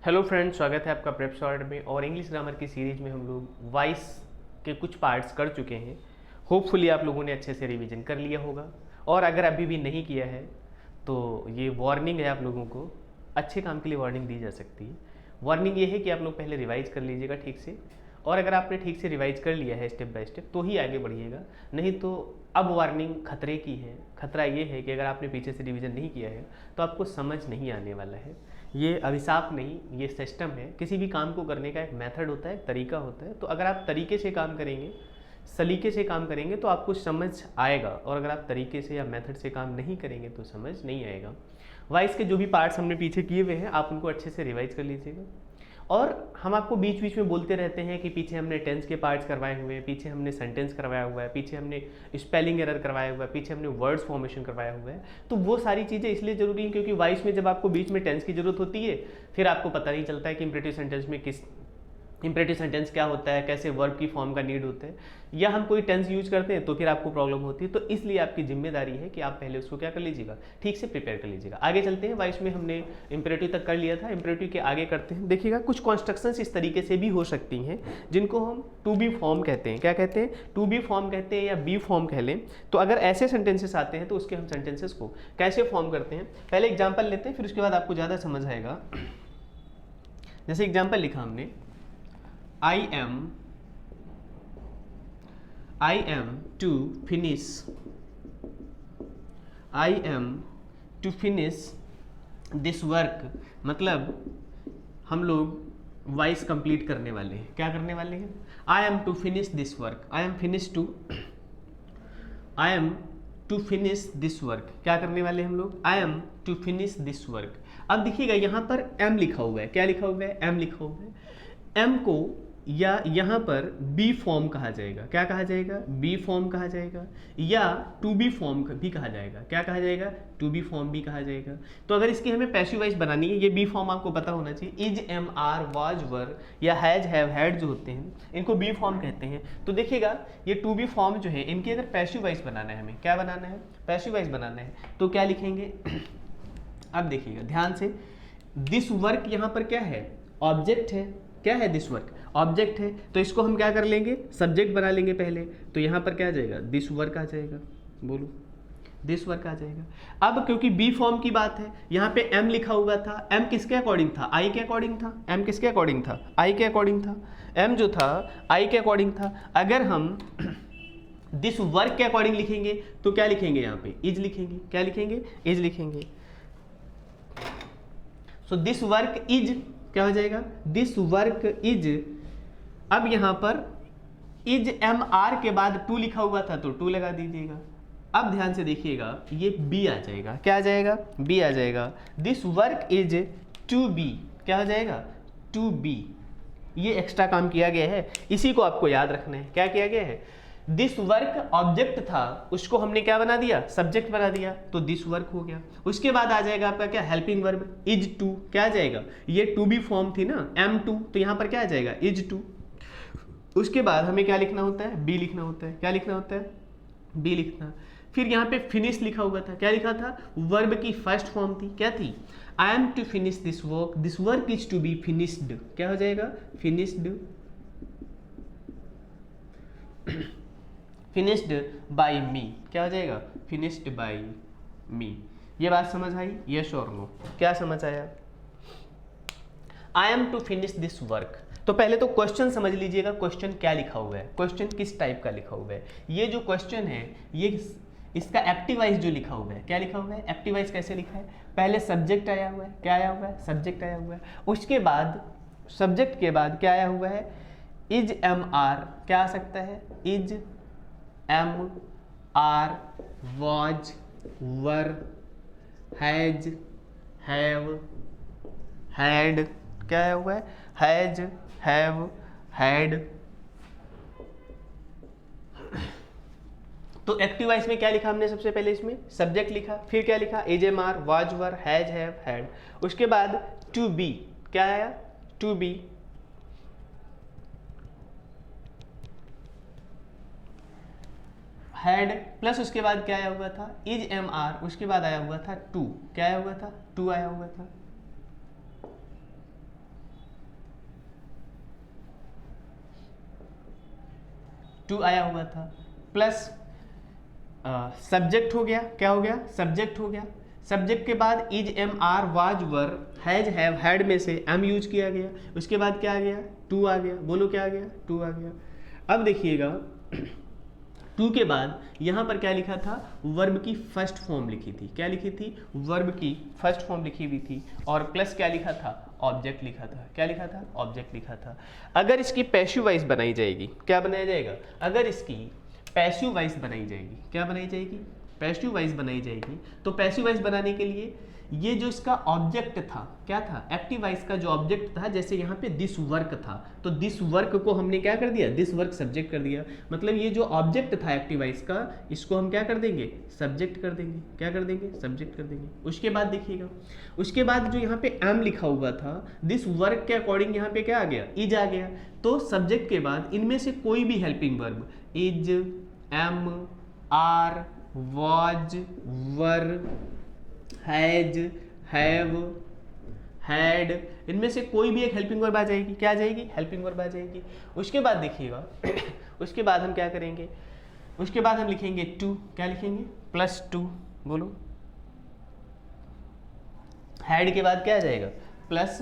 Hello friends, स्वागत है आपका प्रेप शॉर्ट में। और इंग्लिश ग्रामर की सीरीज में हम लोग वॉइस के कुछ पार्ट्स कर चुके हैं। होपफुली आप लोगों ने अच्छे से रिवीजन कर लिया होगा, और अगर अभी भी नहीं किया है तो ये वार्निंग है आप लोगों को। अच्छे काम के लिए वार्निंग दी जा सकती है। वार्निंग ये है कि आप लोग पहले रिवाइज कर लीजिएगा ठीक से, और अगर आपने ठीक से रिवाइज कर लिया है स्टेप बाय स्टेप तो ही आगे बढ़िएगा, नहीं तो अब वार्निंग खतरे की है। खतरा ये है कि अगर आपने पीछे से रिवीजन नहीं किया है तो आपको समझ नहीं आने वाला है। ये अभिशाप नहीं, ये सिस्टम है। किसी भी काम को करने का एक मेथड होता है, एक तरीका होता है। तो अगर आप तरीके से काम करेंगे, सलीके से काम करेंगे तो आपको समझ आएगा, और अगर आप तरीके से या मेथड से काम नहीं करेंगे तो समझ नहीं आएगा। वाइस के जो भी पार्ट्स हमने पीछे किए हुए हैं आप उनको अच्छे से रिवाइज कर लीजिएगा। और हम आपको बीच बीच में बोलते रहते हैं कि पीछे हमने टेंस के पार्ट्स करवाए हुए हैं, पीछे हमने सेंटेंस करवाया हुआ है, पीछे हमने स्पेलिंग एरर करवाया हुआ है, पीछे हमने वर्ड्स फॉर्मेशन करवाया हुआ है। तो वो सारी चीज़ें इसलिए जरूरी हैं क्योंकि वॉइस में जब आपको बीच में टेंस की जरूरत होती है फिर आपको पता नहीं चलता है कि इम्परेटिव सेंटेंस में किस इम्परेटिव सेंटेंस क्या होता है, कैसे वर्ब की फॉर्म का नीड होता है, या हम कोई टेंस यूज करते हैं तो फिर आपको प्रॉब्लम होती है। तो इसलिए आपकी जिम्मेदारी है कि आप पहले उसको क्या कर लीजिएगा, ठीक से प्रिपेयर कर लीजिएगा। आगे चलते हैं। वॉइस में हमने इम्परेटिव तक कर लिया था, इम्परेटिव के आगे करते हैं। देखिएगा कुछ कॉन्स्ट्रक्शंस इस तरीके से भी हो सकती हैं जिनको हम टू बी फॉर्म कहते हैं। क्या कहते हैं? टू बी फॉर्म कहते हैं या बी फॉर्म कह लें। तो अगर ऐसे सेंटेंसेस आते हैं तो उसके हम सेंटेंसेस को कैसे फॉर्म करते हैं, पहले एग्जाम्पल लेते हैं, फिर उसके बाद आपको ज़्यादा समझ आएगा। जैसे एग्जाम्पल लिखा हमने, I am to finish this work। मतलब हम लोग वॉइस कंप्लीट करने वाले हैं। क्या करने वाले हैं? I am to finish this work। I am to finish this work। क्या करने वाले हम लोग? I am to finish this work। अब देखिएगा यहाँ पर M लिखा हुआ है। क्या लिखा हुआ है? M लिखा हुआ है। M को या यहाँ पर बी फॉर्म कहा जाएगा। क्या कहा जाएगा? बी फॉर्म कहा जाएगा, या टू बी फॉर्म भी कहा जाएगा। क्या कहा जाएगा? टू बी फॉर्म भी कहा जाएगा। तो अगर इसकी हमें पैसिव वॉइस बनानी है, ये बी फॉर्म आपको पता होना चाहिए। इज, एम, आर, वाज, वर या हैज, हैव, हैड जो होते हैं इनको बी फॉर्म कहते हैं। तो देखिएगा ये टू बी फॉर्म जो है इनकी अगर पैसिव वॉइस बनाना है, हमें क्या बनाना है? पैसिव वॉइस बनाना है। तो क्या लिखेंगे? अब देखिएगा ध्यान से, दिस वर्क यहाँ पर क्या है? ऑब्जेक्ट है। क्या है? दिस वर्क ऑब्जेक्ट है। तो इसको हम क्या कर लेंगे? सब्जेक्ट बना लेंगे पहले। तो यहाँ पर क्या आ जाएगा? दिस वर्क आ जाएगा। बोलो, दिस वर्क आ जाएगा। अब क्योंकि बी फॉर्म की बात है, यहाँ पे एम लिखा हुआ था। एम किसके अकॉर्डिंग था? आई के अकॉर्डिंग था। एम किसके अकॉर्डिंग था? आई के अकॉर्डिंग था। एम जो था आई के अकॉर्डिंग था। अगर हम दिस वर्क के अकॉर्डिंग लिखेंगे तो क्या लिखेंगे? यहाँ पे इज लिखेंगे। क्या लिखेंगे? इज लिखेंगे। सो दिस वर्क इज क्या हो जाएगा? This work is. अब यहां पर इज एम आर के बाद टू लिखा हुआ था तो टू लगा दीजिएगा। अब ध्यान से देखिएगा, ये बी आ जाएगा। क्या आ जाएगा? बी आ जाएगा। This work is to be. क्या हो जाएगा? To be. ये एक्स्ट्रा काम किया गया है, इसी को आपको याद रखना है। क्या किया गया है? दिस वर्क ऑब्जेक्ट था, उसको हमने क्या बना दिया? सब्जेक्ट बना दिया, तो दिस वर्क हो गया। उसके बाद आ जाएगा आपका क्या? Helping verb is to. क्या आ जाएगा? ये टू बी फॉर्म थी ना, एम टू, तो यहाँ पर क्या आ जाएगा? Is to. उसके बाद हमें क्या लिखना होता है? बी लिखना होता है। क्या लिखना होता है? बी लिखना। फिर यहाँ पे फिनिश लिखा हुआ था। क्या लिखा था? वर्ब की फर्स्ट फॉर्म थी। क्या थी? I am to finish this work, this work is to be finished. क्या हो जाएगा? फिनिश्ड। Finished by me. क्या हो जाएगा? Finished by me. ये बात समझ आई? यस और नो? क्या समझ आया? I am to finish this work. तो पहले तो क्वेश्चन समझ लीजिएगा, क्वेश्चन क्या लिखा हुआ है, क्वेश्चन किस टाइप का लिखा हुआ है। ये जो क्वेश्चन है ये इसका एक्टिव वॉइस जो लिखा हुआ है, क्या लिखा हुआ है? एक्टिव वॉइस कैसे लिखा है? पहले सब्जेक्ट आया हुआ है। क्या आया हुआ है? सब्जेक्ट आया हुआ है। उसके बाद सब्जेक्ट के बाद क्या आया हुआ है? Is am are. क्या आ सकता है? Is am are, was, were, has, have, had. क्या आया हुआ है? Has, have, had. तो एक्टिव वॉइस में क्या लिखा हमने? सबसे पहले इसमें सब्जेक्ट लिखा, फिर क्या लिखा? Is am are, was, were, has, have, had. उसके बाद टू बी। क्या आया? To be. हैड प्लस उसके बाद क्या आया हुआ था? Is am are. उसके बाद आया हुआ था टू। क्या आया हुआ था? टू आया हुआ था। टू आया हुआ था, प्लस सब्जेक्ट हो गया, क्या हो गया, सब्जेक्ट हो गया। सब्जेक्ट के बाद is, am, are, was, were, has, have, had में से एम यूज किया गया, उसके बाद क्या आ गया, टू आ गया। बोलो क्या आ गया, टू आ गया। अब देखिएगा टू के बाद यहाँ पर क्या लिखा था, वर्ब की फर्स्ट फॉर्म लिखी थी। क्या लिखी थी, वर्ब की फर्स्ट फॉर्म लिखी हुई थी, और प्लस क्या लिखा था, ऑब्जेक्ट लिखा था। क्या लिखा था, ऑब्जेक्ट लिखा था। अगर इसकी पैसिव वॉइस बनाई जाएगी, क्या बनाया जाएगा, अगर इसकी पैसिव वॉइस बनाई जाएगी, क्या बनाई जाएगी, पैसिव वॉइस बनाई जाएगी, तो पैसिव वॉइस बनाने के लिए ये जो इसका ऑब्जेक्ट था, क्या था, एक्टिव वॉइस का जो ऑब्जेक्ट था, जैसे यहाँ पे दिस वर्क था, तो दिस वर्क को हमने क्या कर दिया, दिस वर्क सब्जेक्ट कर दिया। मतलब ये जो ऑब्जेक्ट था एक्टिव वॉइस का, इसको हम क्या कर देंगे, सब्जेक्ट कर देंगे। क्या कर देंगे, सब्जेक्ट कर देंगे। उसके बाद देखिएगा, उसके बाद जो यहाँ पे एम लिखा हुआ था, दिस वर्क के अकॉर्डिंग यहाँ पे क्या आ गया, इज आ गया। तो सब्जेक्ट के बाद इनमें से कोई भी helping verb, is, am, are, was, were, has, have, had, इनमें से कोई भी एक हेल्पिंग वर्ब आ जाएगी। क्या आ जाएगी, हेल्पिंग वर्ब आ जाएगी। उसके बाद देखिएगा उसके बाद हम क्या करेंगे, उसके बाद हम लिखेंगे टू। क्या लिखेंगे, प्लस टू। बोलो, हैड के बाद क्या आ जाएगा, प्लस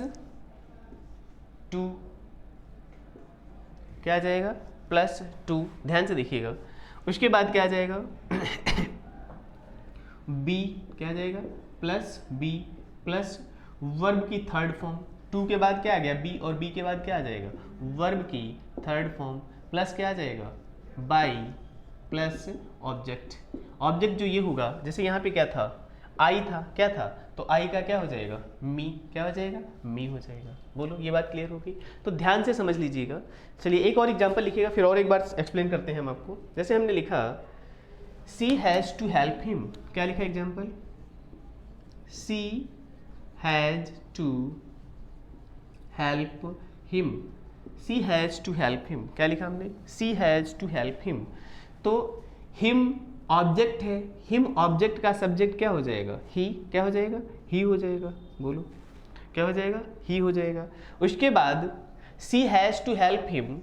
टू। क्या आ जाएगा, प्लस टू। ध्यान से देखिएगा। उसके बाद क्या आ जाएगा बी, क्या आ जाएगा, प्लस बी, प्लस वर्ब की थर्ड फॉर्म। टू के बाद क्या आ गया, बी, और बी के बाद क्या आ जाएगा, वर्ब की थर्ड फॉर्म, प्लस क्या आ जाएगा, बाई, प्लस ऑब्जेक्ट। ऑब्जेक्ट जो ये होगा, जैसे यहाँ पे क्या था, आई था, क्या था, तो आई का क्या हो जाएगा, मी। क्या हो जाएगा, मी हो जाएगा। बोलो, ये बात क्लियर होगी। तो ध्यान से समझ लीजिएगा। चलिए एक और एग्जांपल लिखिएगा, फिर और एक बार एक्सप्लेन करते हैं हम आपको। जैसे हमने लिखा she has to help him. क्या लिखा example, she has to help him. She has to help him, क्या लिखा हमने, she has to help him. तो हिम ऑब्जेक्ट है, हिम ऑब्जेक्ट का सब्जेक्ट क्या हो जाएगा, ही। क्या हो जाएगा, ही हो जाएगा। बोलो, क्या हो जाएगा, ही हो जाएगा। उसके बाद she has to help him,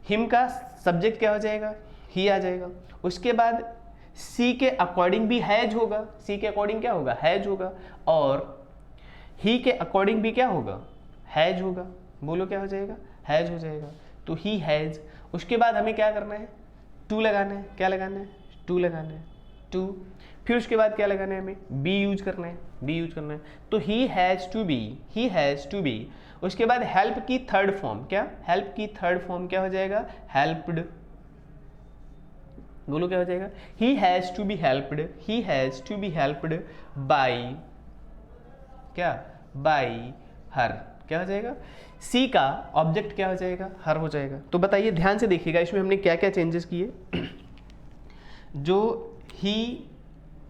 him का सब्जेक्ट क्या हो जाएगा, ही आ जाएगा। उसके बाद सी के अकॉर्डिंग भी हैज होगा, सी के अकॉर्डिंग क्या होगा, हैज होगा, और ही के अकॉर्डिंग भी क्या होगा, हैज होगा। बोलो, क्या हो जाएगा, हैज हो जाएगा। तो ही हैज। उसके बाद हमें क्या करना है, टू लगाना है। क्या लगाना है, टू लगाना है, टू। फिर उसके बाद क्या लगाना है, हमें बी यूज करना है, बी यूज करना है। तो he has to be, he has to be. उसके बाद हेल्प की थर्ड फॉर्म, क्या, हेल्प की थर्ड फॉर्म क्या हो जाएगा, हेल्प्ड। बोलो, क्या हो जाएगा, he has to be helped, he has to be helped by, क्या, बाई हर। क्या हो जाएगा, सी का ऑब्जेक्ट क्या हो जाएगा, हर हो जाएगा। तो बताइए, ध्यान से देखिएगा इसमें हमने क्या क्या चेंजेस किए। जो ही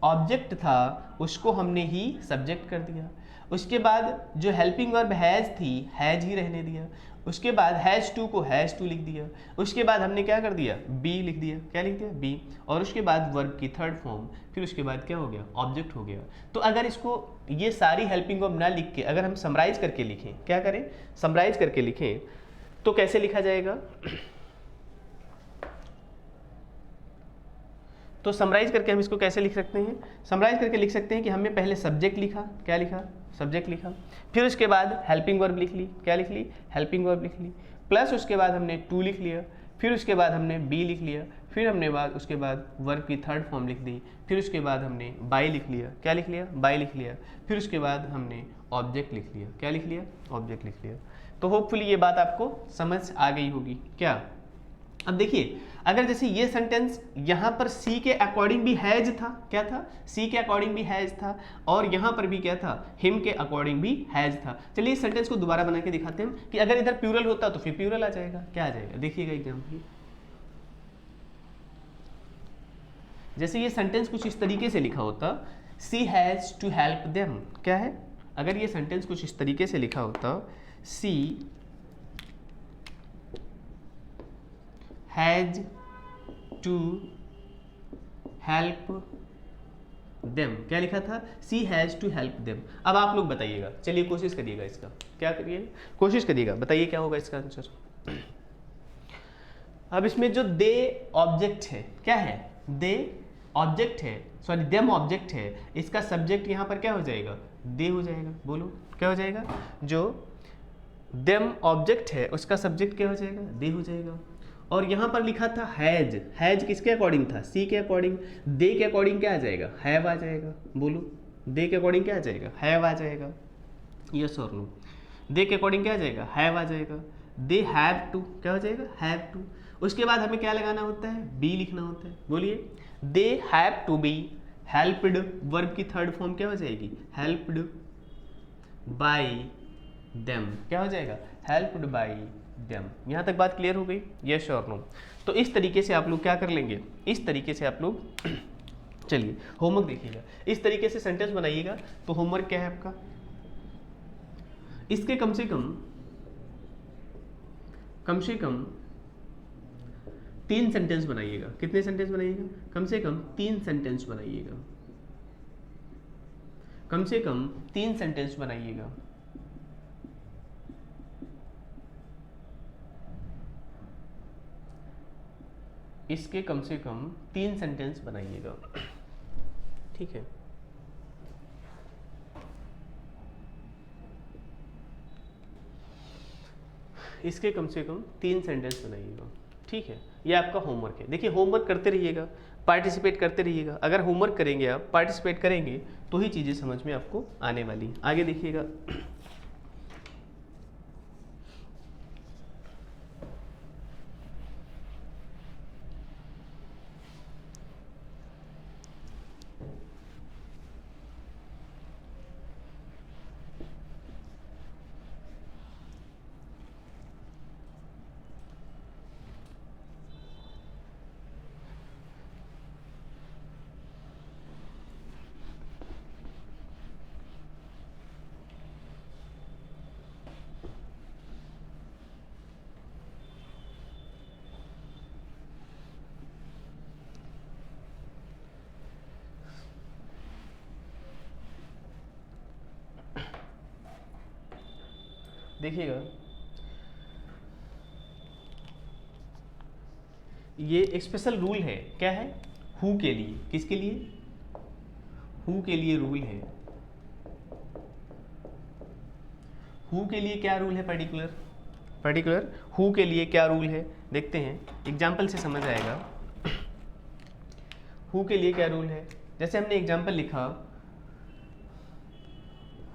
ऑब्जेक्ट था उसको हमने ही सब्जेक्ट कर दिया। उसके बाद जो हेल्पिंग वर्ब हैज़ थी, हैज ही रहने दिया। उसके बाद हैज़ टू को हैज़ टू लिख दिया। उसके बाद हमने क्या कर दिया, बी लिख दिया। क्या लिख दिया, बी। और उसके बाद वर्ब की थर्ड फॉर्म, फिर उसके बाद क्या हो गया, ऑब्जेक्ट हो गया। तो अगर इसको ये सारी हेल्पिंग वर्ब ना लिख के अगर हम समराइज करके लिखें, क्या करें, समराइज करके लिखें, तो कैसे लिखा जाएगा। तो समराइज करके हम इसको कैसे लिख सकते हैं, समराइज करके लिख सकते हैं कि हमने पहले सब्जेक्ट लिखा। क्या लिखा, सब्जेक्ट लिखा। फिर उसके बाद हेल्पिंग वर्ब लिख ली। क्या लिख ली, हेल्पिंग वर्ब लिख ली। प्लस उसके बाद हमने टू लिख लिया। फिर उसके बाद हमने बी लिख लिया। फिर हमने उसके बाद वर्ब की थर्ड फॉर्म लिख दी। फिर उसके बाद हमने बाई लिख लिया। क्या लिख लिया, बाई लिख लिया। फिर उसके बाद हमने ऑब्जेक्ट लिख लिया। क्या लिख लिया, ऑब्जेक्ट लिख लिया। तो होपफुली ये बात आपको समझ आ गई होगी। क्या, अब देखिए, अगर जैसे ये सेंटेंस यहाँ पर सी के अकॉर्डिंग भी हैज था। क्या था, सी के अकॉर्डिंग भी हैज था, और यहाँ पर भी क्या था, हिम के अकॉर्डिंग भी हैज था। चलिए इस सेंटेंस को दोबारा बना के दिखाते हैं कि अगर इधर प्लूरल होता तो फिर प्लूरल आ जाएगा। क्या आ जाएगा, देखिएगा एग्जाम्पल। जैसे ये सेंटेंस कुछ इस तरीके से लिखा होता, सी हैज टू हेल्प देम। क्या है, अगर ये सेंटेंस कुछ इस तरीके से लिखा होता, सी हैज टू हेल्प देम। क्या लिखा था, सी हैज टू हेल्प देम। अब आप लोग बताइएगा, चलिए कोशिश करिएगा इसका। क्या करिए, कोशिश करिएगा, बताइए क्या होगा इसका आंसर। अब इसमें जो दे ऑब्जेक्ट है, क्या है, दे ऑब्जेक्ट है, सॉरी देम ऑब्जेक्ट है, इसका सब्जेक्ट यहाँ पर क्या हो जाएगा, दे हो जाएगा। बोलो क्या हो जाएगा, जो देम ऑब्जेक्ट है उसका सब्जेक्ट क्या हो जाएगा, दे हो जाएगा। और यहाँ पर लिखा था हैज, हैज किसके अकॉर्डिंग था, सी के अकॉर्डिंग, दे के अकॉर्डिंग क्या आ जाएगा, हैव आ जाएगा। बोलो दे के अकॉर्डिंग क्या आ जाएगा, हैव आ जाएगा। यस और नो, दे के अकॉर्डिंग क्या आ जाएगा, हैव आ जाएगा। दे हैव टू क्या हो जाएगा, हैव टू। उसके बाद हमें क्या लगाना होता है, बी लिखना होता है। बोलिए they have to be helped, verb की थर्ड फॉर्म क्या हो जाएगी, हेल्प्ड बाय देम, क्या हो जाएगा, हेल्प्ड बाय देम। यहाँ तक बात क्लियर हो गई, यस और नो। तो इस तरीके से आप लोग क्या कर लेंगे, इस तरीके से आप लोग चलिए होमवर्क देखिएगा, इस तरीके से सेंटेंस बनाइएगा। तो होमवर्क क्या है आपका, इसके कम से कम 3 सेंटेंस बनाइएगा। कितने सेंटेंस बनाइएगा, कम से कम 3 सेंटेंस बनाइएगा, कम से कम 3 सेंटेंस बनाइएगा। इसके कम से कम 3 सेंटेंस बनाइएगा, ठीक है। इसके कम से कम 3 सेंटेंस बनाइएगा, ठीक है। ये आपका होमवर्क है। देखिए होमवर्क करते रहिएगा, पार्टिसिपेट करते रहिएगा। अगर होमवर्क करेंगे आप, पार्टिसिपेट करेंगे तो ही चीज़ें समझ में आपको आने वाली हैं। आगे देखिएगा, देखिएगा ये एक स्पेशल रूल है, क्या है, हु के लिए। किसके लिए, हु के लिए रूल है। हु के लिए क्या रूल है, पर्टिकुलर हु के लिए क्या रूल है, देखते हैं एग्जाम्पल से समझ आएगा। हु के लिए क्या रूल है, जैसे हमने एग्जाम्पल लिखा,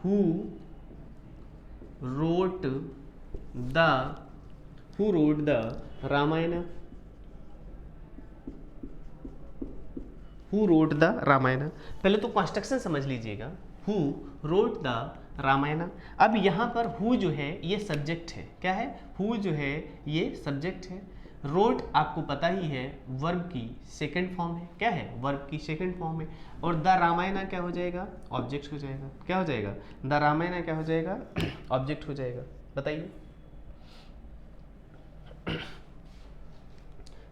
who wrote the Ramayana, who wrote the Ramayana. पहले तो कंस्ट्रक्शन समझ लीजिएगा, हु रोट द रामायण। अब यहाँ पर हु जो है ये सब्जेक्ट है, क्या है, हु जो है ये सब्जेक्ट है। रोट आपको पता ही है वर्ब की सेकंड फॉर्म है, क्या है, वर्ब की सेकंड फॉर्म है। और द रामायण क्या हो जाएगा, ऑब्जेक्ट हो जाएगा। क्या हो जाएगा, द रामायण क्या हो जाएगा, ऑब्जेक्ट हो जाएगा। बताइए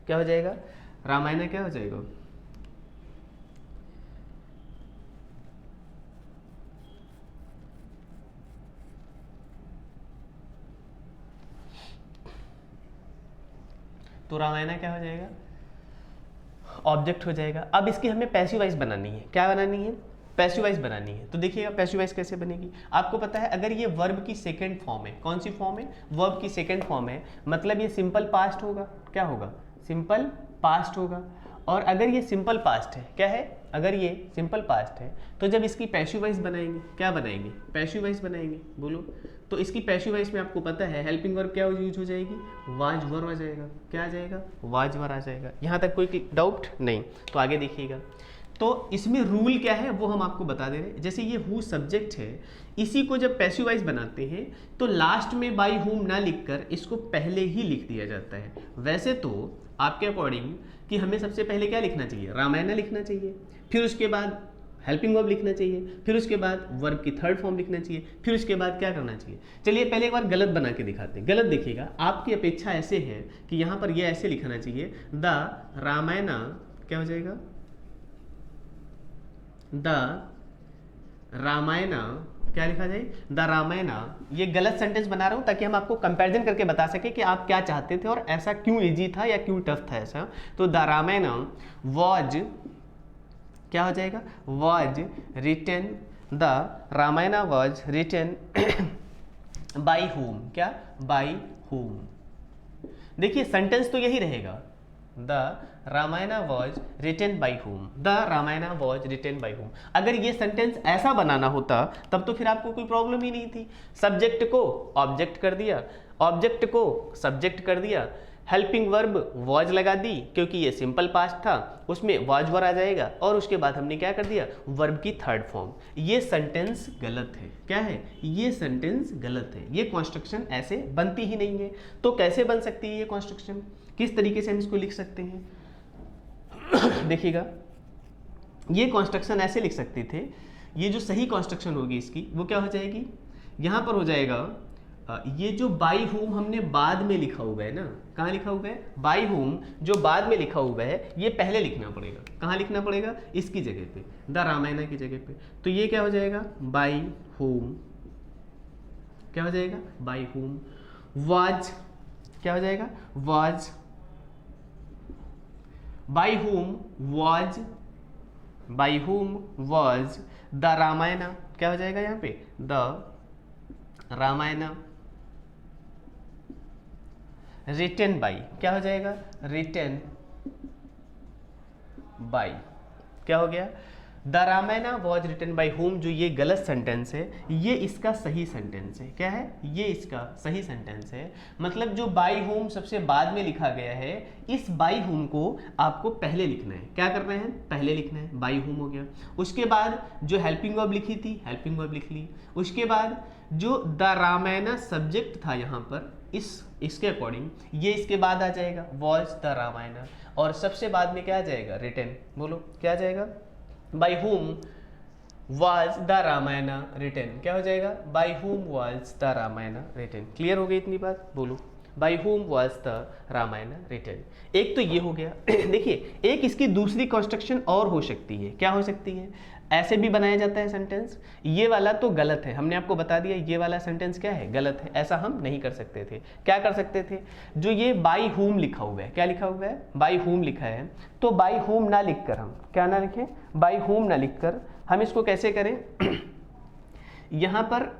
क्या हो जाएगा, रामायण क्या हो जाएगा, तो रामायण क्या हो जाएगा, ऑब्जेक्ट हो जाएगा। अब इसकी हमें पैसिव वॉइस बनानी है, क्या बनानी है, पैसिव वॉइस बनानी है। तो देखिएगा पैसिव वॉइस कैसे बनेगी, आपको पता है अगर ये वर्ब की सेकंड फॉर्म है, कौन सी फॉर्म है, वर्ब की सेकंड फॉर्म है, मतलब ये सिंपल पास्ट होगा। क्या होगा, सिंपल पास्ट होगा। और अगर ये सिंपल पास्ट है, क्या है, अगर ये सिंपल पास्ट है तो जब इसकी पैसिव वॉइस बनाएंगे, क्या बनाएंगे, पैसिव वॉइस बनाएंगे। बोलो, तो इसकी पैसिव वॉइस में आपको पता है हेल्पिंग वर्ब क्या यूज हो जाएगी, वाज वर आ जाएगा। क्या आ जाएगा, वाज वर आ जाएगा। यहाँ तक कोई डाउट नहीं, तो आगे देखिएगा। तो इसमें रूल क्या है वो हम आपको बता दे रहे हैं। जैसे ये हु सब्जेक्ट है, इसी को जब पैसिव वॉइस बनाते हैं तो लास्ट में बाई हुम ना लिखकर इसको पहले ही लिख दिया जाता है। वैसे तो आपके अकॉर्डिंग कि हमें सबसे पहले क्या लिखना चाहिए, रामायण लिखना चाहिए, फिर उसके बाद हेल्पिंग वर्ब लिखना चाहिए, फिर उसके बाद वर्ब की थर्ड फॉर्म लिखना चाहिए, फिर उसके बाद क्या करना चाहिए। चलिए पहले एक बार गलत बना के दिखाते हैं। गलत देखिएगा, आपकी अपेक्षा ऐसे है कि यहाँ पर यह ऐसे लिखना चाहिए, द रामायण क्या हो जाएगा, द रामायण क्या लिखा जाए, द रामायणा। ये गलत सेंटेंस बना रहा हूँ ताकि हम आपको कंपैरिजन करके बता सके कि आप क्या चाहते थे और ऐसा क्यों इजी था या क्यों टफ था ऐसा। तो द रामायणा वॉज, क्या हो जाएगा, was written, the Ramayana was written by whom, क्या, बाई होम। देखिए सेंटेंस तो यही रहेगा, the Ramayana was written by whom, the Ramayana was written by whom. अगर ये सेंटेंस ऐसा बनाना होता तब तो फिर आपको कोई प्रॉब्लम ही नहीं थी। सब्जेक्ट को ऑब्जेक्ट कर दिया, ऑब्जेक्ट को सब्जेक्ट कर दिया, हेल्पिंग वर्ब वॉज लगा दी क्योंकि ये सिंपल पास्ट था, उसमें वॉज वर आ जाएगा, और उसके बाद हमने क्या कर दिया, वर्ब की थर्ड फॉर्म। ये सेंटेंस गलत है। क्या है, ये सेंटेंस गलत है। ये कॉन्स्ट्रक्शन ऐसे बनती ही नहीं है। तो कैसे बन सकती है ये कॉन्स्ट्रक्शन, किस तरीके से हम इसको लिख सकते हैं देखिएगा, ये कॉन्स्ट्रक्शन ऐसे लिख सकते थे। ये जो सही कॉन्स्ट्रक्शन होगी इसकी वो क्या हो जाएगी, यहाँ पर हो जाएगा ये जो बाई होम हमने बाद में लिखा हुआ है ना, कहाँ लिखा हुआ है, बाई होम जो बाद में लिखा हुआ है ये पहले लिखना पड़ेगा। कहाँ लिखना पड़ेगा, इसकी जगह पे, द रामायणा की जगह पे। तो ये क्या हो जाएगा, बाई होम, क्या हो जाएगा, बाई होम। वाज, क्या हो जाएगा, was, by home was, by home was the Ramayana, क्या हो जाएगा यहाँ पे, द रामायणा रिटन बाई, क्या हो जाएगा, रिटन बाई, क्या हो गया, the Ramayana was written by whom. जो ये गलत सेंटेंस है ये इसका सही सेंटेंस है। क्या है, ये इसका सही सेंटेंस है। मतलब जो बाई होम सबसे बाद में लिखा गया है, इस बाई होम को आपको पहले लिखना है। क्या करना है, पहले लिखना है, बाई होम हो गया। उसके बाद जो हेल्पिंग वर्ब लिखी थी, हेल्पिंग वर्ब लिख ली। उसके बाद जो द रामायणा सब्जेक्ट था यहाँ पर, इसके अकॉर्डिंग ये इसके बाद आ जाएगा, वॉज द रामायणा, और सबसे बाद में क्या आ जाएगा, रिटन। बोलो क्या आ जाएगा, by whom was the Ramayana written, क्या हो जाएगा, by whom was the Ramayana written. Clear हो गई इतनी बात, बोलो, by whom was the Ramayana written. एक तो ये हो गया। देखिए एक इसकी दूसरी कंस्ट्रक्शन और हो सकती है। क्या हो सकती है, ऐसे भी बनाया जाता है सेंटेंस। ये वाला तो गलत है, हमने आपको बता दिया ये वाला सेंटेंस क्या है, गलत है, ऐसा हम नहीं कर सकते थे। क्या कर सकते थे, जो ये बाई होम लिखा हुआ है, क्या लिखा हुआ है, बाई होम लिखा है, तो बाई होम ना लिखकर हम क्या ना लिखें, बाई होम ना लिखकर हम इसको कैसे करें यहाँ पर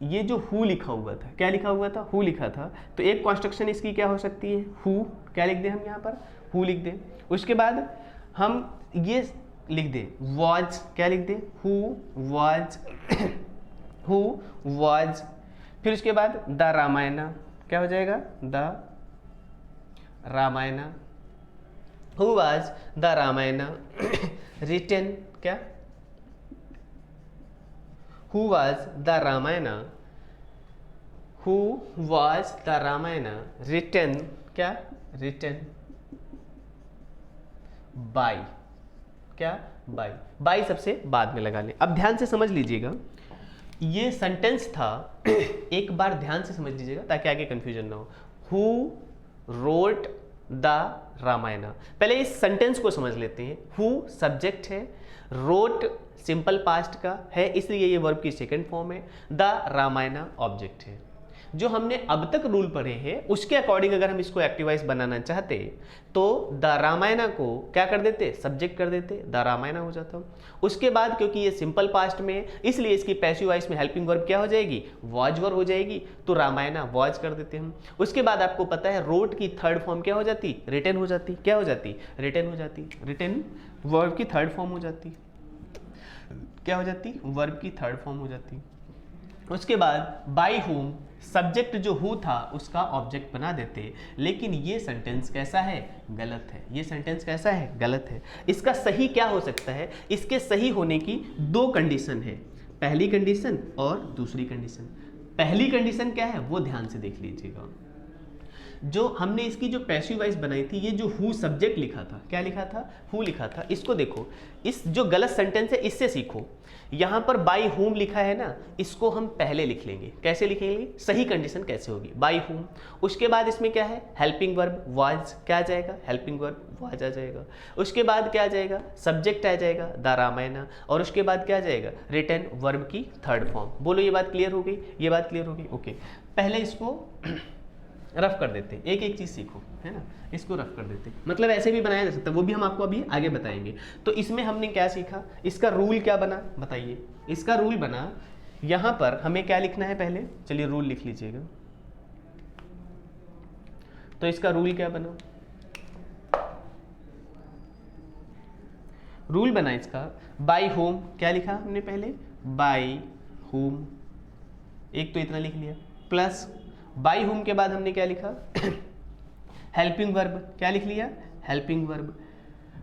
ये जो हु लिखा हुआ था, क्या लिखा हुआ था, हु लिखा था, तो एक कॉन्स्ट्रक्शन इसकी क्या हो सकती है, हु, क्या लिख दें हम यहाँ पर, हु लिख दें। उसके बाद हम ये लिख दे वॉज, क्या लिख दे, हु वॉज, हु वॉज। फिर उसके बाद द रामायणा, क्या हो जाएगा, the Ramayana, who was the Ramayana written, क्या, who was the Ramayana, who was the Ramayana written, क्या, रिटन बाई, क्या, बाई। बाई सबसे बाद में लगा लें। अब ध्यान से समझ लीजिएगा, ये सेंटेंस था, एक बार ध्यान से समझ लीजिएगा ताकि आगे कंफ्यूजन ना हो। हु रोट द रामायणा, पहले इस सेंटेंस को समझ लेते हैं। हु सब्जेक्ट है, रोट सिंपल पास्ट का है इसलिए ये वर्ब की सेकंड फॉर्म है, द रामायणा ऑब्जेक्ट है। जो हमने अब तक रूल पढ़े हैं उसके अकॉर्डिंग अगर हम इसको एक्टिवाइज बनाना चाहते तो द रामायणा को क्या कर देते, सब्जेक्ट कर देते, द रामायणा हो जाता। उसके बाद क्योंकि ये सिंपल पास्ट में है इसलिए इसकी पैसिव वॉइस में हेल्पिंग वर्ब क्या हो जाएगी, वॉज वर्ब हो जाएगी, तो रामायणा वॉज कर देते हम। उसके बाद आपको पता है रोट की थर्ड फॉर्म क्या हो जाती, रिटन हो जाती, क्या हो जाती, रिटन हो जाती, रिटन वर्ब की थर्ड फॉर्म हो जाती, क्या हो जाती, वर्ब की थर्ड फॉर्म हो जाती। उसके बाद बाई होम सब्जेक्ट जो हु था उसका ऑब्जेक्ट बना देते, लेकिन ये सेंटेंस कैसा है, गलत है। ये सेंटेंस कैसा है, गलत है। इसका सही क्या हो सकता है, इसके सही होने की दो कंडीशन है, पहली कंडीशन और दूसरी कंडीशन। पहली कंडीशन क्या है वो ध्यान से देख लीजिएगा। जो हमने इसकी जो पैसिव वॉइस बनाई थी, ये जो हु सब्जेक्ट लिखा था, क्या लिखा था, हु लिखा था, इसको देखो, इस जो गलत सेंटेंस है इससे सीखो। यहाँ पर बाई होम लिखा है ना, इसको हम पहले लिख लेंगे। कैसे लिखेंगे, सही कंडीशन कैसे होगी, बाई होम, उसके बाद इसमें क्या है, हेल्पिंग वर्ब वाज, क्या आ जाएगा, हेल्पिंग वर्ब वाज आ जाएगा। उसके बाद क्या आ जाएगा, सब्जेक्ट आ जाएगा द रामायण, और उसके बाद क्या आ जाएगा, रिटन वर्ब की थर्ड फॉर्म। बोलो ये बात क्लियर हो गई, ये बात क्लियर हो गई, ओके। पहले इसको रफ कर देते, एक एक चीज सीखो, है ना, इसको रफ कर देते, मतलब ऐसे भी बनाया जा सकता है, वो भी हम आपको अभी आगे बताएंगे। तो इसमें हमने क्या सीखा, इसका रूल क्या बना, बताइए। इसका रूल बना, यहां पर हमें क्या लिखना है पहले, चलिए रूल लिख लीजिएगा। तो इसका रूल क्या बना, रूल बना इसका बाई होम, क्या लिखा हमने पहले, बाई होम, एक तो इतना लिख लिया, प्लस बाई होम के बाद हमने क्या लिखा, हेल्पिंग वर्ब, क्या लिख लिया, हेल्पिंग वर्ब।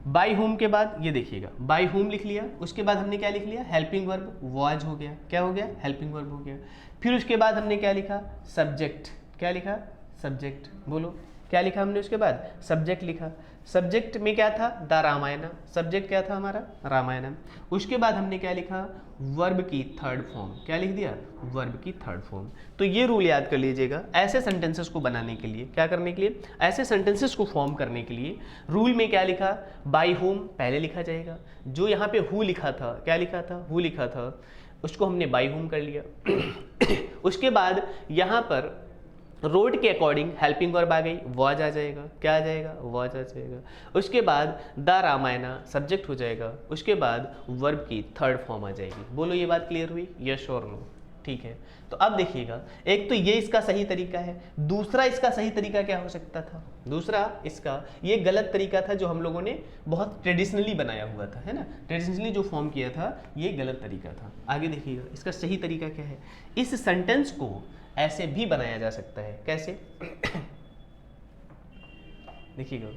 बाई होम के बाद ये देखिएगा, बाई होम लिख लिया, उसके बाद हमने क्या लिख लिया, हेल्पिंग वर्ब वाज हो गया, क्या हो गया, हेल्पिंग वर्ब हो गया। फिर उसके बाद हमने क्या लिखा, सब्जेक्ट, क्या लिखा, सब्जेक्ट, बोलो क्या लिखा हमने, उसके बाद सब्जेक्ट लिखा। सब्जेक्ट में क्या था, द रामायण, सब्जेक्ट क्या था हमारा, रामायण। उसके बाद हमने क्या लिखा, वर्ब की थर्ड फॉर्म, क्या लिख दिया, वर्ब की थर्ड फॉर्म। तो ये रूल याद कर लीजिएगा, ऐसे सेंटेंसेस को बनाने के लिए, क्या करने के लिए, ऐसे सेंटेंसेस को फॉर्म करने के लिए रूल में क्या लिखा, बाई होम पहले लिखा जाएगा, जो यहाँ पे हु लिखा था, क्या लिखा था, हु लिखा था, उसको हमने बाई होम कर लिया। उसके बाद यहाँ पर रोड के अकॉर्डिंग हेल्पिंग वर्ब आ गई, वाज आ जाएगा, क्या आ जाएगा, वाज आ जाएगा। उसके बाद द रामायण सब्जेक्ट हो जाएगा, उसके बाद वर्ब की थर्ड फॉर्म आ जाएगी। बोलो ये बात क्लियर हुई, यस और नो, ठीक है। तो अब देखिएगा, एक तो ये इसका सही तरीका है, दूसरा इसका सही तरीका क्या हो सकता था, दूसरा इसका ये गलत तरीका था जो हम लोगों ने बहुत ट्रेडिशनली बनाया हुआ था, है ना, ट्रेडिशनली जो फॉर्म किया था ये गलत तरीका था। आगे देखिएगा इसका सही तरीका क्या है, इस सेंटेंस को ऐसे भी बनाया जा सकता है, कैसे, देखिएगा,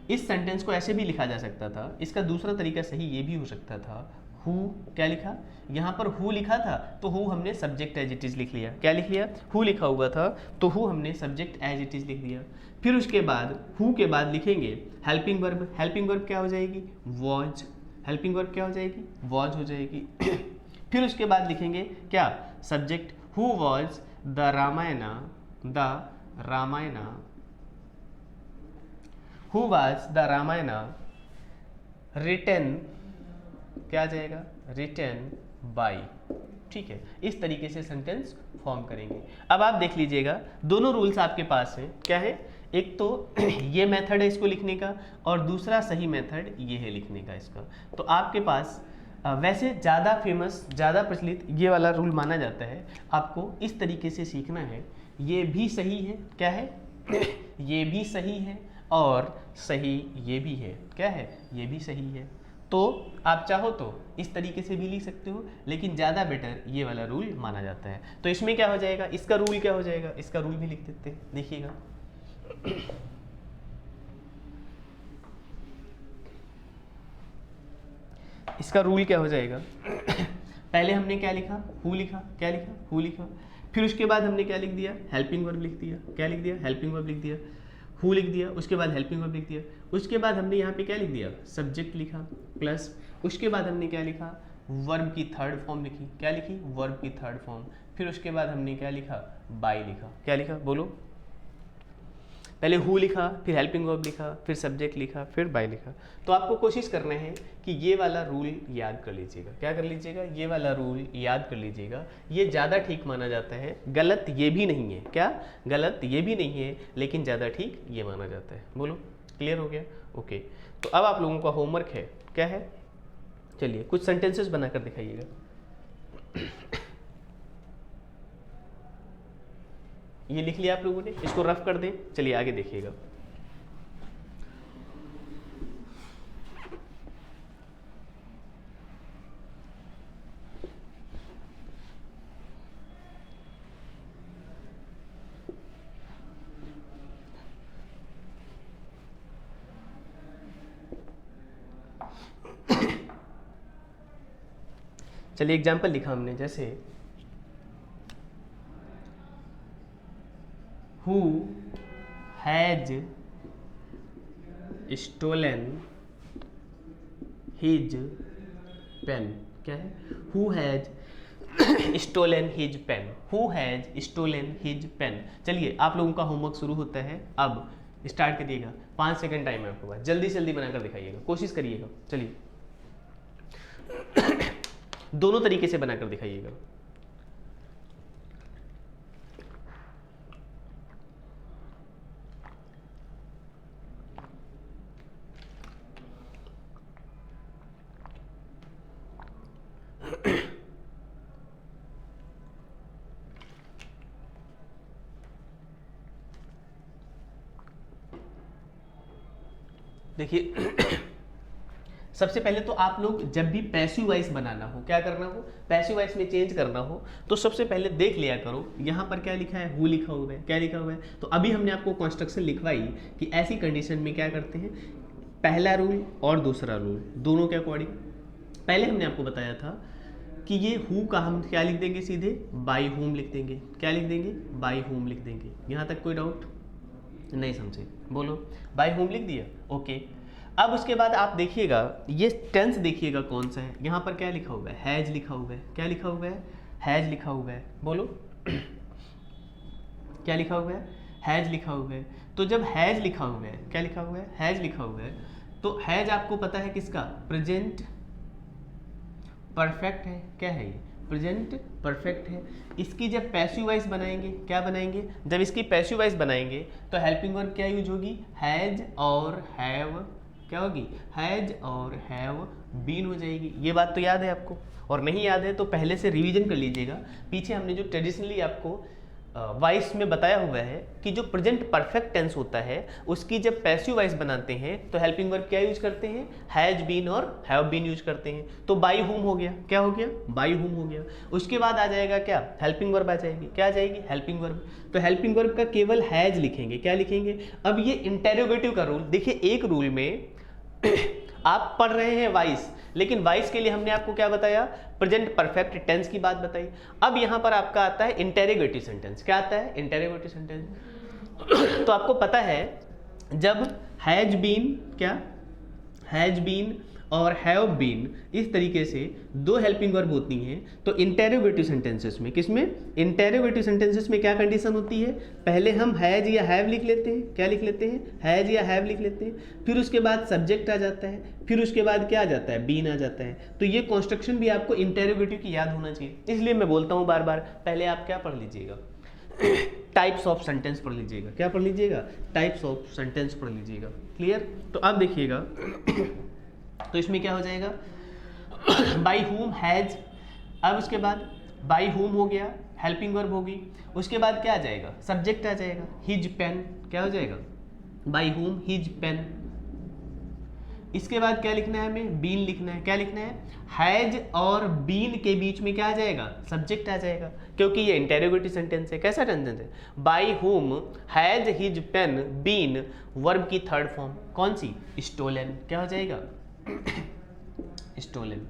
इस सेंटेंस को ऐसे भी लिखा जा सकता था। इसका दूसरा तरीका सही ये भी हो सकता था, हु, क्या लिखा, यहाँ पर हु लिखा था तो हु हमने सब्जेक्ट एज इट इज लिख लिया, क्या लिख लिया, हु लिखा हुआ था तो हु हमने सब्जेक्ट एज इट इज लिख दिया। फिर उसके बाद हु के बाद लिखेंगे हेल्पिंग वर्ब, हेल्पिंग वर्ब क्या हो जाएगी, वाज, हेल्पिंग वर्ब क्या हो जाएगी, वाज हो जाएगी। फिर उसके बाद लिखेंगे क्या, subject, who was the Ramayana, the Ramayana, who was the Ramayana written, क्या आ जाएगा, रिटन बाई, ठीक है। इस तरीके से सेंटेंस फॉर्म करेंगे। अब आप देख लीजिएगा, दोनों रूल्स आपके पास हैं, क्या है, एक तो ये मेथड है इसको लिखने का, और दूसरा सही मेथड ये है लिखने का इसका। तो आपके पास वैसे ज़्यादा फेमस, ज़्यादा प्रचलित ये वाला रूल माना जाता है, आपको इस तरीके से सीखना है। ये भी सही है, क्या है, ये भी सही है, और सही ये भी है, क्या है, ये भी सही है। तो आप चाहो तो इस तरीके से भी लिख सकते हो, लेकिन ज़्यादा बेटर ये वाला रूल माना जाता है। तो इसमें क्या हो जाएगा, इसका रूल क्या हो जाएगा, इसका रूल भी लिख देते हैं, देखिएगा। इसका रूल क्या हो जाएगा, पहले हमने क्या लिखा, हु लिखा, क्या लिखा, हु लिखा। फिर उसके बाद हमने क्या लिख दिया, हेल्पिंग वर्ब लिख दिया, क्या लिख दिया, हेल्पिंग वर्ब लिख दिया। हु लिख दिया, उसके बाद हेल्पिंग वर्ब लिख दिया। उसके बाद हमने यहाँ पे क्या लिख दिया, सब्जेक्ट लिखा, प्लस उसके बाद हमने क्या लिखा, वर्ब की थर्ड फॉर्म लिखी, क्या लिखी, वर्ब की थर्ड फॉर्म। फिर उसके बाद हमने क्या लिखा, बाय लिखा, क्या लिखा, बोलो, पहले हु लिखा, फिर हेल्पिंग वर्ब लिखा, फिर सब्जेक्ट लिखा, फिर बाय लिखा। तो आपको कोशिश करना है कि ये वाला रूल याद कर लीजिएगा, क्या कर लीजिएगा, ये वाला रूल याद कर लीजिएगा। ये ज़्यादा ठीक माना जाता है, गलत ये भी नहीं है, क्या, गलत ये भी नहीं है, लेकिन ज़्यादा ठीक ये माना जाता है। बोलो, क्लियर हो गया, ओके। तो अब आप लोगों का होमवर्क है, क्या है, चलिए कुछ सेंटेंसेस बनाकर दिखाइएगा। ये लिख लिया आप लोगों ने, इसको रफ कर दें, चलिए आगे देखिएगा। चलिए एग्जाम्पल लिखा हमने, जैसे who has stolen his pen. क्या है? Who has stolen his pen, who has stolen his pen. चलिए आप लोगों का होमवर्क शुरू होता है, अब स्टार्ट करिएगा। 5 सेकंड टाइम है आपके पास, जल्दी से जल्दी बनाकर दिखाइएगा, कोशिश करिएगा। चलिए दोनों तरीके से बनाकर दिखाइएगा। देखिए सबसे पहले तो आप लोग जब भी पैसिव वॉइस बनाना हो, क्या करना हो, पैसिव वॉइस में चेंज करना हो, तो सबसे पहले देख लिया करो यहाँ पर क्या लिखा है, हु लिखा हुआ है, क्या लिखा हुआ है। तो अभी हमने आपको कंस्ट्रक्शन लिखवाई कि ऐसी कंडीशन में क्या करते हैं, पहला रूल और दूसरा रूल दोनों के अकॉर्डिंग। पहले हमने आपको बताया था कि ये हु का हम क्या लिख देंगे, सीधे बाई होम लिख देंगे। क्या लिख देंगे? बाई होम लिख देंगे। यहाँ तक कोई डाउट नहीं समझे? बोलो, बाई होम लिख दिया, ओके। अब उसके बाद आप देखिएगा, ये टेंस देखिएगा कौन सा है। यहाँ पर क्या लिखा हुआ है, हैज लिखा हुआ है। क्या लिखा हुआ है? हैज लिखा हुआ है। बोलो क्या लिखा हुआ है? हैज लिखा हुआ है। तो जब हैज लिखा हुआ है, क्या लिखा हुआ है, हैज लिखा हुआ है, तो हैज आपको पता है किसका, प्रेजेंट परफेक्ट है। क्या है ये? प्रेजेंट परफेक्ट है। इसकी जब पैसिव वॉइस बनाएंगे, क्या बनाएंगे, जब इसकी पैसिव वॉइस बनाएंगे तो हेल्पिंग वर्ब क्या यूज होगी, हैज और हैव। क्या होगी? हैज और हैव बीन हो जाएगी। ये बात तो याद है आपको, और नहीं याद है तो पहले से रिवीजन कर लीजिएगा। पीछे हमने जो ट्रेडिशनली आपको वॉइस में बताया हुआ है कि जो प्रेजेंट परफेक्ट टेंस होता है उसकी जब पैसिव वॉइस बनाते हैं तो हेल्पिंग वर्ब क्या यूज करते हैं, हैज बीन और हैव बीन यूज करते हैं। तो बाई हुम हो गया। क्या हो गया? बाई हुम हो गया। उसके बाद आ जाएगा क्या, हेल्पिंग वर्ब आ जाएगी। क्या आ जाएगी? Helping verb. तो हेल्पिंग वर्ब का केवल हैज लिखेंगे। क्या लिखेंगे? अब ये इंटेरोगेटिव का रूल देखिए, एक रूल में आप पढ़ रहे हैं वाइस, लेकिन वाइस के लिए हमने आपको क्या बताया, प्रेजेंट परफेक्ट टेंस की बात बताई। अब यहां पर आपका आता है इंटेरोगेटिव सेंटेंस। क्या आता है? Interrogative sentence. तो आपको पता है जब हैज बीन, क्या हैज बीन और हैव बीन, इस तरीके से दो हेल्पिंग वर्ब होती हैं, तो इंटेरोगेटिव सेंटेंसेस में, किसमें, इंटेरोगेटिव सेंटेंसेस में क्या कंडीशन होती है, पहले हम हैज या हैव लिख लेते हैं। क्या लिख लेते हैं? हैज या हैव लिख लेते हैं। फिर उसके बाद सब्जेक्ट आ जाता है, फिर उसके बाद क्या आ जाता है, बीन आ जाता है। तो ये कॉन्स्ट्रक्शन भी आपको इंटेरोगेटिव की याद होना चाहिए। इसलिए मैं बोलता हूँ बार बार, पहले आप क्या पढ़ लीजिएगा, टाइप्स ऑफ सेंटेंस पढ़ लीजिएगा। क्या पढ़ लीजिएगा? टाइप्स ऑफ सेंटेंस पढ़ लीजिएगा। क्लियर? तो अब देखिएगा तो इसमें क्या हो जाएगा, बाई हुम हैज, अब उसके बाद बाई हुम हो गया, हेल्पिंग वर्ब होगी। उसके बाद क्या आ जाएगा, सब्जेक्ट आ जाएगा, हिज पेन। क्या हो जाएगा? बाई हुम हिज पेन। इसके बाद क्या लिखना है हमें, बीन लिखना है। क्या लिखना है? हैज और बीन के बीच में क्या आ जाएगा, सब्जेक्ट आ जाएगा, क्योंकि ये इंटेरोगेटिव सेंटेंस है। कैसा सेंटेंस है? By whom has his pen been, verb की थर्ड फॉर्म कौन सी, स्टोलन। क्या हो जाएगा? स्टोलन।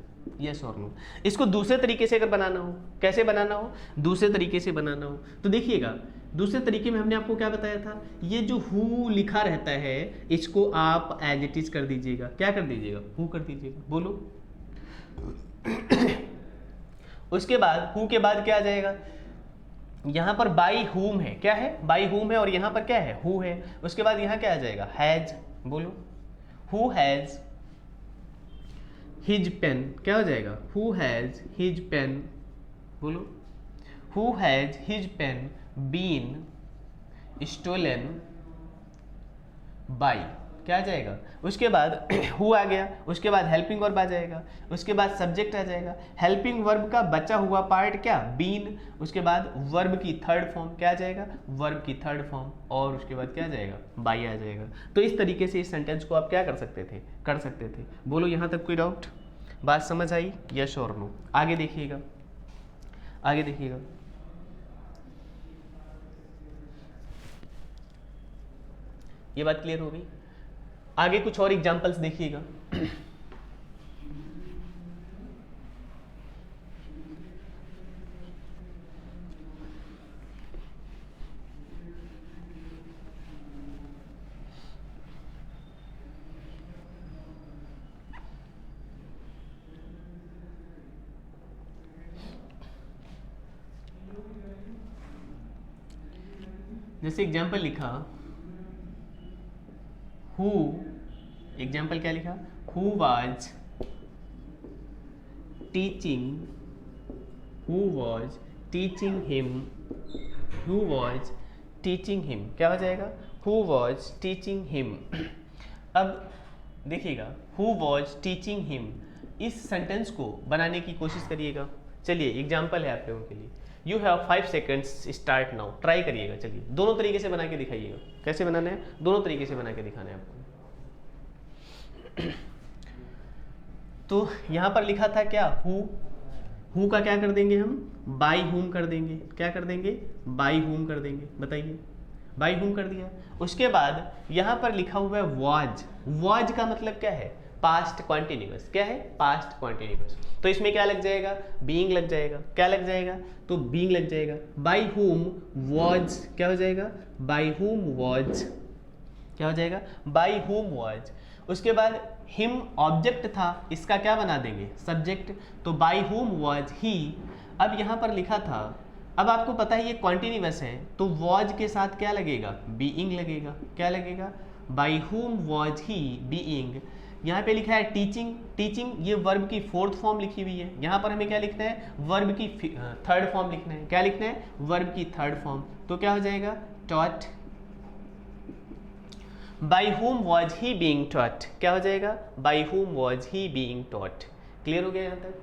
यस और नो। इसको दूसरे तरीके से अगर बनाना हो, कैसे बनाना हो, दूसरे तरीके से बनाना हो तो देखिएगा, दूसरे तरीके में हमने आपको क्या बताया था, ये जो हु लिखा रहता है इसको आप एज इट इज कर दीजिएगा। क्या कर दीजिएगा? हु कर दीजिएगा। बोलो उसके बाद हु के बाद क्या आ जाएगा, यहां पर बाई हुम है। क्या है? बाई हुम है, और यहां पर क्या है, हु है। उसके बाद यहां क्या आ जाएगा, हैज। बोलो, हु हैज हिज पेन। क्या हो जाएगा? Who has his pen. बोलो, who has his pen been stolen by. क्या आ जाएगा? उसके बाद हु आ गया, उसके बाद हेल्पिंग वर्ब आ जाएगा, उसके बाद सब्जेक्ट आ जाएगा, हेल्पिंग वर्ब का बचा हुआ पार्ट क्या, बीन। उसके बाद वर्ब की थर्ड फॉर्म क्या आ जाएगा, वर्ब की थर्ड फॉर्म, और उसके बाद क्या आ जाएगा, बाई आ जाएगा। तो इस तरीके से इस सेंटेंस को आप क्या कर सकते थे, कर सकते थे। बोलो, यहाँ तक कोई डाउट? बात समझ आई? यस और नो? आगे देखिएगा, आगे देखिएगा। ये बात क्लियर हो गई? आगे कुछ और एग्जांपल्स देखिएगा। जैसे एग्जाम्पल लिखा हु, एग्जाम्पल क्या लिखा, who was teaching, who was teaching him, who was teaching him, क्या हो जाएगा, हु वाज टीचिंग हिम। अब देखिएगा हु वाज टीचिंग हिम, इस सेंटेंस को बनाने की कोशिश करिएगा। चलिए एग्जाम्पल है आप लोगों के लिए, you have 5 seconds start now, try करिएगा। चलिए दोनों तरीके से बना के दिखाइएगा, कैसे बनाना है, दोनों तरीके से बना के दिखाना है आपको। तो यहाँ पर लिखा था क्या, हु का क्या कर देंगे हम, बाई हुम कर देंगे, क्या कर देंगे, बाई हुम कर देंगे, बताइए, बाई हुम कर दिया। उसके बाद यहाँ पर लिखा हुआ है वाज, वाज का मतलब क्या है, पास्ट कॉन्टिन्यूअस, क्या है, पास्ट कॉन्टिन्यूअस। तो इसमें क्या लग जाएगा, बीइंग लग जाएगा, क्या लग जाएगा, तो बीइंग लग जाएगा। बाई हुम वाज क्या हो जाएगा, बाई हुम वाज, क्या हो जाएगा, बाई हुम वाज। उसके बाद हिम ऑब्जेक्ट था, इसका क्या बना देंगे, सब्जेक्ट, तो बाई हुम वाज ही। अब यहाँ पर लिखा था, अब आपको पता है ये कॉन्टिन्यूअस है, तो वाज के साथ क्या लगेगा, बीइंग लगेगा, क्या लगेगा, बाई हुम वाज ही बीइंग। यहाँ पे लिखा है टीचिंग, टीचिंग ये वर्ब की 4th फॉर्म लिखी हुई है, यहाँ पर हमें क्या लिखना है, वर्ब की 3rd फॉर्म लिखना है, क्या लिखना है, वर्ब की 3rd फॉर्म, तो क्या हो जाएगा, taught. By whom was he being taught, क्या हो जाएगा, by whom was he being taught. Clear हो गया यहाँ तक,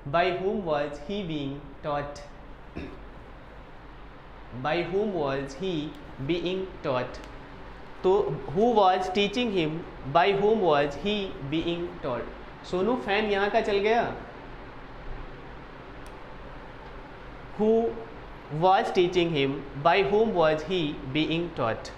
by whom was he being taught, by whom was he being taught. तो who was teaching him, by whom was he being taught. Sonu fan यहाँ का चल गया, who was teaching him, by whom was he being taught,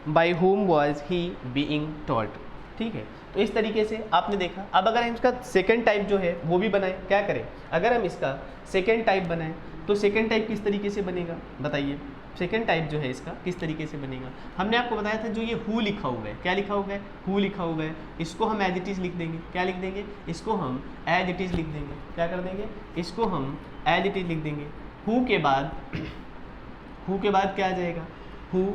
by whom was he being taught. ठीक है, तो इस तरीके से आपने देखा। अब अगर हम इसका सेकेंड टाइप जो है वो भी बनाएं, क्या करें, अगर हम इसका सेकेंड टाइप बनाएं तो सेकेंड टाइप किस तरीके से बनेगा, बताइए, सेकेंड टाइप जो है इसका किस तरीके से बनेगा। हमने आपको बताया था जो ये हु लिखा हुआ है, क्या लिखा हुआ है, हु लिखा हुआ है, इसको हम एज इट इज़ लिख देंगे, क्या लिख देंगे, इसको हम एज इट इज़ लिख देंगे, क्या कर देंगे, इसको हम एज इट इज़ लिख देंगे। हु के बाद, हु के बाद क्या आ जाएगा, हु,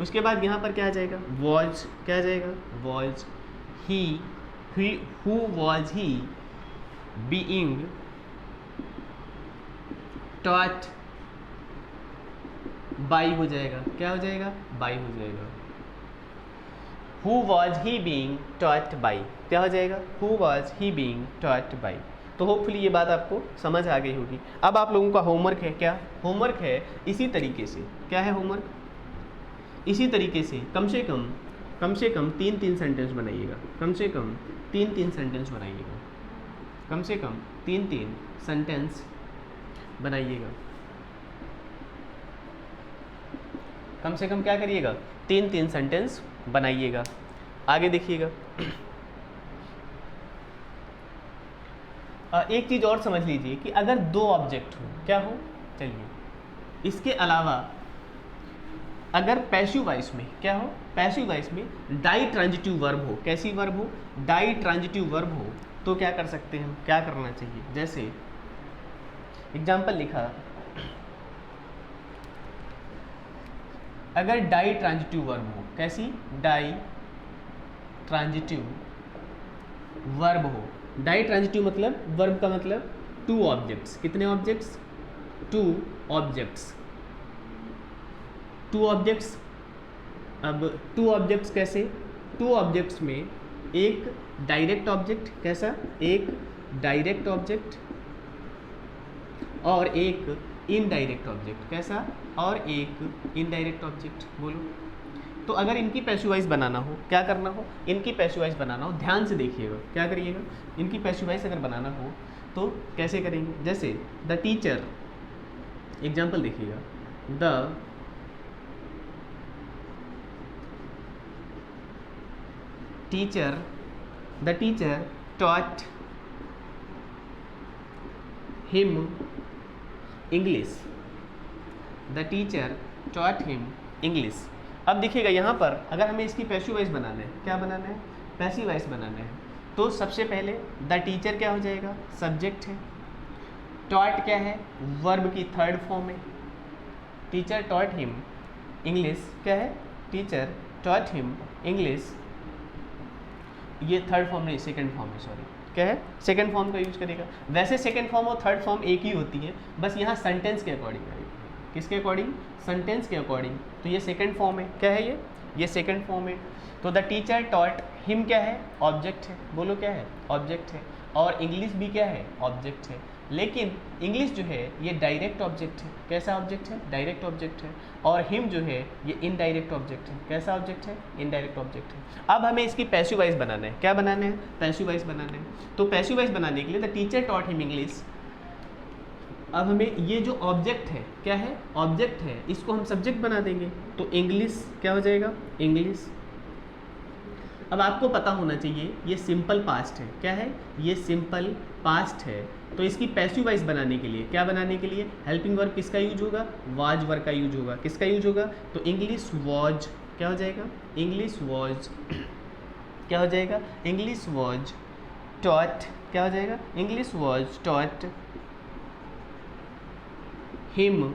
उसके बाद यहाँ पर क्या आ जाएगा, वॉज, क्या आ जाएगा, was he, who was he being taught, by हो जाएगा, क्या हो जाएगा, बाई हो जाएगा। Who was he being taught by, क्या हो जाएगा, who was he being taught by. तो होपफुली ये बात आपको समझ आ गई होगी। अब आप लोगों का होमवर्क है, क्या होमवर्क है, इसी तरीके से, क्या है होमवर्क, इसी तरीके से कम से कम 3-3 सेंटेंस बनाइएगा, कम से कम 3-3 सेंटेंस बनाइएगा, कम से कम 3-3 सेंटेंस बनाइएगा, कम से कम क्या करिएगा, 3-3 सेंटेंस बनाइएगा। आगे देखिएगा, एक चीज़ और समझ लीजिए कि अगर 2 ऑब्जेक्ट हो, क्या हो, चलिए इसके अलावा अगर पैसिव वॉइस में, क्या हो, पैसिव वॉइस में डाई ट्रांजिटिव वर्ब हो, कैसी वर्ब हो, डाई ट्रांजिटिव वर्ब हो, तो क्या कर सकते हैं, क्या करना चाहिए। जैसे एग्जाम्पल लिखा, अगर डाई ट्रांजिटिव वर्ब हो, कैसी, डाई ट्रांजिटिव वर्ब हो, डाई ट्रांजिटिव मतलब वर्ब का मतलब 2 ऑब्जेक्ट्स, कितने ऑब्जेक्ट्स, 2 ऑब्जेक्ट्स, 2 ऑब्जेक्ट्स। अब 2 ऑब्जेक्ट्स कैसे, 2 ऑब्जेक्ट्स में एक डायरेक्ट ऑब्जेक्ट, कैसा, एक डायरेक्ट ऑब्जेक्ट और एक इनडायरेक्ट ऑब्जेक्ट, कैसा, और एक इनडायरेक्ट ऑब्जेक्ट, बोलो। तो अगर इनकी पैसिव वॉइस बनाना हो, क्या करना हो, इनकी पैसिव वॉइस बनाना हो, ध्यान से देखिएगा, क्या करिएगा, इनकी पैसिव वॉइस अगर बनाना हो तो कैसे करेंगे। जैसे द टीचर, एग्जाम्पल देखिएगा, the teacher taught him English, the teacher taught him English। अब देखिएगा यहाँ पर अगर हमें इसकी पैसिव वॉइस बनाना है, क्या बनाना है, पैसिव वॉइस बनाना है, तो सबसे पहले द टीचर क्या हो जाएगा, सब्जेक्ट है, टॉट क्या है, वर्ब की 3rd फॉर्म है, टीचर टॉट हिम इंग्लिश क्या है, टीचर टॉट हिम इंग्लिश, ये थर्ड फॉर्म नहीं सेकंड फॉर्म है, सॉरी क्या है, सेकंड फॉर्म का यूज करेगा। वैसे सेकंड फॉर्म और थर्ड फॉर्म एक ही होती है, बस यहाँ सेंटेंस के अकॉर्डिंग है। किसके अकॉर्डिंग, सेंटेंस के अकॉर्डिंग। तो ये सेकंड फॉर्म है, क्या है ये सेकंड फॉर्म है। तो द टीचर टॉट हिम क्या है, ऑब्जेक्ट है, बोलो क्या है, ऑब्जेक्ट है। और इंग्लिश भी क्या है, ऑब्जेक्ट है। लेकिन इंग्लिश जो है ये डायरेक्ट ऑब्जेक्ट है, कैसा ऑब्जेक्ट है, डायरेक्ट ऑब्जेक्ट है। और हिम जो है ये इनडायरेक्ट ऑब्जेक्ट है, कैसा ऑब्जेक्ट है, इनडायरेक्ट ऑब्जेक्ट है। अब हमें इसकी पैसिव वॉइस बनाना है, क्या बनाना है, पैसिव वॉइस बनाना है। तो पैसिव वॉइस बनाने के लिए the teacher taught him English, अब हमें ये जो ऑब्जेक्ट है, क्या है, ऑब्जेक्ट है, इसको हम सब्जेक्ट बना देंगे। तो इंग्लिश क्या हो जाएगा, इंग्लिश। अब आपको पता होना चाहिए ये सिंपल पास्ट है, क्या है, ये सिंपल पास्ट है। तो इसकी पैसिव वॉइस बनाने के लिए, क्या बनाने के लिए, हेल्पिंग वर्ब किसका यूज होगा, वाज वर्ब का यूज होगा। किसका यूज होगा, तो इंग्लिश वॉज क्या हो जाएगा, इंग्लिश वॉज क्या हो जाएगा, इंग्लिश वॉज टॉट क्या हो जाएगा, English was taught him,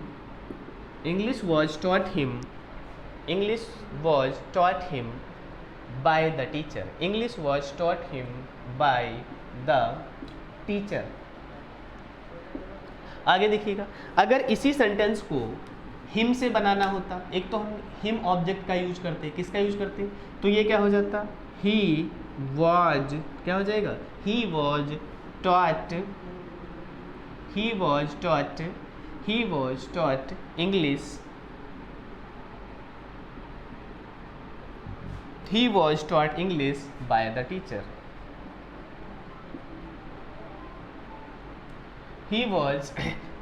English was taught him, English was taught him by the teacher, English was taught him by the teacher। आगे देखिएगा, अगर इसी सेंटेंस को हिम से बनाना होता, एक तो हम हिम ऑब्जेक्ट का यूज करते, किसका यूज करते, तो ये क्या हो जाता, ही वॉज क्या हो जाएगा, he was taught, he was taught, he was taught English, he was taught English by the teacher, he was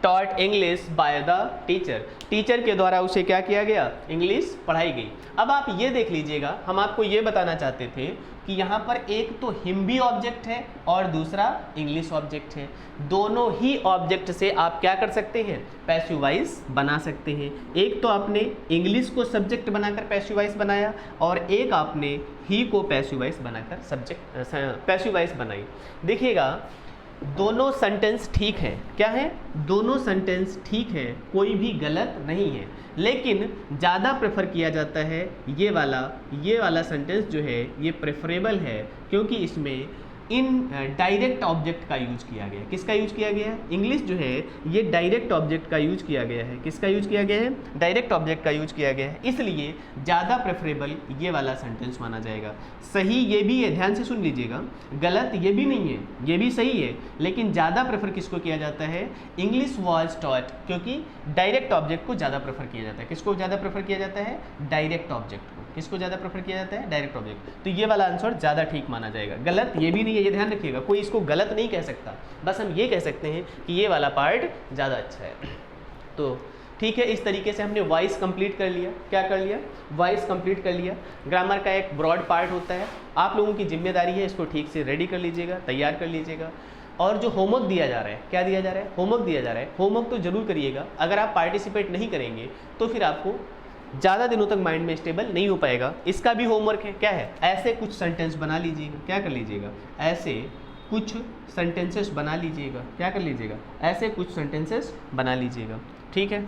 taught English by the teacher, teacher के द्वारा उसे क्या किया गया, इंग्लिश पढ़ाई गई। अब आप ये देख लीजिएगा, हम आपको ये बताना चाहते थे कि यहाँ पर एक तो हिम भी ऑब्जेक्ट है और दूसरा इंग्लिश ऑब्जेक्ट है। दोनों ही ऑब्जेक्ट से आप क्या कर सकते हैं, पैसिव वॉइस बना सकते हैं। एक तो आपने इंग्लिश को सब्जेक्ट बनाकर पैसिव वॉइस बनाया और एक आपने ही को पैसिव वॉइस बनाकर सब्जेक्ट पैसिव वॉइस बनाई। देखिएगा दोनों सेंटेंस ठीक है, क्या है, दोनों सेंटेंस ठीक है, कोई भी गलत नहीं है। लेकिन ज़्यादा प्रेफर किया जाता है ये वाला सेंटेंस जो है ये प्रेफरेबल है, क्योंकि इसमें इन डायरेक्ट ऑब्जेक्ट का यूज किया गया है। किसका यूज किया गया है, इंग्लिश जो है ये डायरेक्ट ऑब्जेक्ट का यूज किया गया है। किसका यूज किया गया है, डायरेक्ट ऑब्जेक्ट का यूज किया गया है, इसलिए ज़्यादा प्रेफरेबल ये वाला सेंटेंस माना जाएगा। सही ये भी है, ध्यान से सुन लीजिएगा, गलत ये भी नहीं है, ये भी सही है, लेकिन ज़्यादा प्रेफर किसको किया जाता है, इंग्लिश वॉज टॉट, क्योंकि डायरेक्ट ऑब्जेक्ट को ज़्यादा प्रेफर किया जाता है। किसको ज़्यादा प्रेफर किया जाता है, डायरेक्ट ऑब्जेक्ट को। किसको ज़्यादा प्रेफर किया जाता है, डायरेक्ट ऑब्जेक्ट। तो ये वाला आंसर ज़्यादा ठीक माना जाएगा, गलत ये भी नहीं है, ये ध्यान रखिएगा, कोई इसको गलत नहीं कह सकता, बस हम ये कह सकते हैं कि ये वाला पार्ट ज़्यादा अच्छा है। तो ठीक है, इस तरीके से हमने वॉइस कंप्लीट कर लिया। क्या कर लिया, वॉइस कंप्लीट कर लिया। ग्रामर का एक ब्रॉड पार्ट होता है, आप लोगों की जिम्मेदारी है इसको ठीक से रेडी कर लीजिएगा, तैयार कर लीजिएगा। और जो होमवर्क दिया जा रहा है, क्या दिया जा रहा है, होमवर्क दिया जा रहा है, होमवर्क तो जरूर करिएगा। अगर आप पार्टिसिपेट नहीं करेंगे तो फिर आपको ज़्यादा दिनों तक माइंड में स्टेबल नहीं हो पाएगा। इसका भी होमवर्क है, क्या है, ऐसे कुछ सेंटेंस बना लीजिएगा। क्या कर लीजिएगा, ऐसे कुछ सेंटेंसेस बना लीजिएगा। क्या कर लीजिएगा, ऐसे कुछ सेंटेंसेस बना लीजिएगा। ठीक है,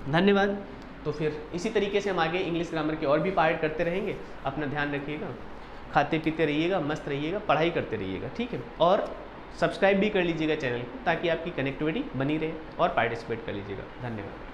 धन्यवाद। तो फिर इसी तरीके से हम आगे इंग्लिश ग्रामर के और भी पार्ट करते रहेंगे। अपना ध्यान रखिएगा, खाते पीते रहिएगा, मस्त रहिएगा, पढ़ाई करते रहिएगा। ठीक है, और सब्सक्राइब भी कर लीजिएगा चैनल को, ताकि आपकी कनेक्टिविटी बनी रहे और पार्टिसिपेट कर लीजिएगा। धन्यवाद।